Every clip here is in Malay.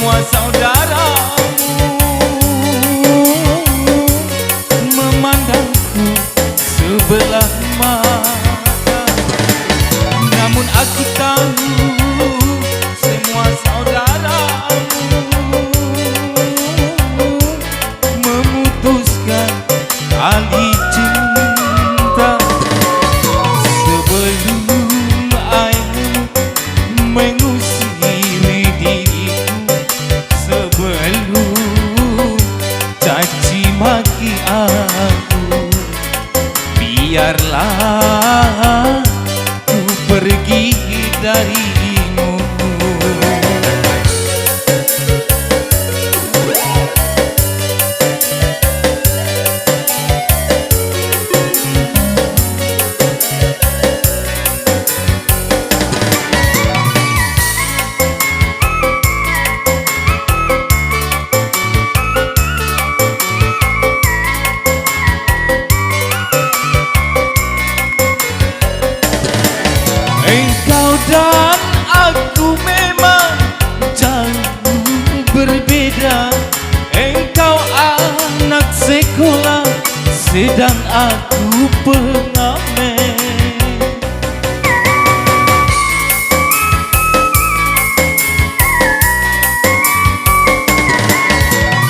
semua saudaramu memandangku sebelah mata. Namun aku tahu semua saudaramu memutuskan tali cinta. Sebelum ayahmu mengusiri diriku, sebelum caci maki aku, biarlah ku pergi darimu. Engkau dan aku memang jauh berbeda. Engkau anak sekolah, sedang aku pengamen.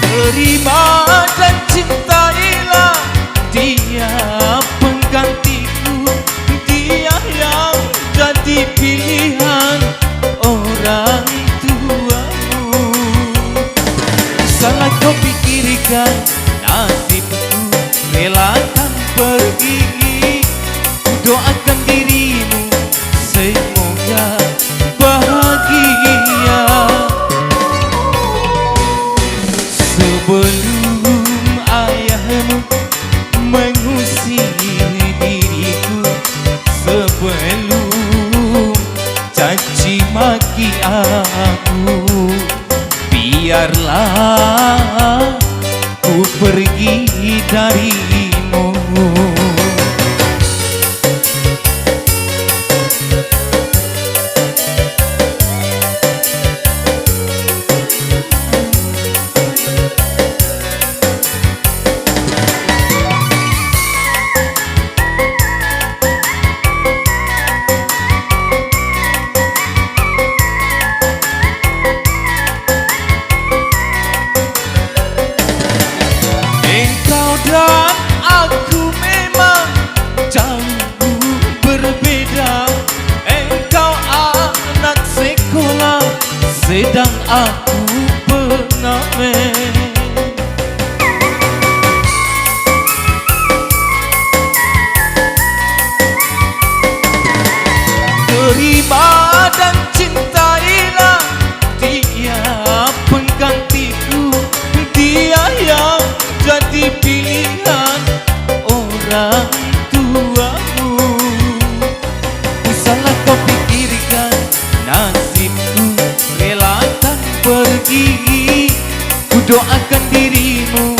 Terima dan cintailah dia penggantiku, dia yang jadi pilihan orang tuamu. Salah kau pikirkan nasibku, relakan pergi. Ku doakan dirimu semoga bahagia. Sebelum ayahmu mengusir diriku, sebelum caci maki aku, biarlah ku pergi darimu. Engkau dan aku memang jauh berbeda. Engkau anak sekolah, sedang aku pengamen. Terima dan cintailah dia penggantiku, dia yang jadi pilihan orang tuamu. Salah kau pikirkan nasibku, relakan pergi. Ku doakan dirimu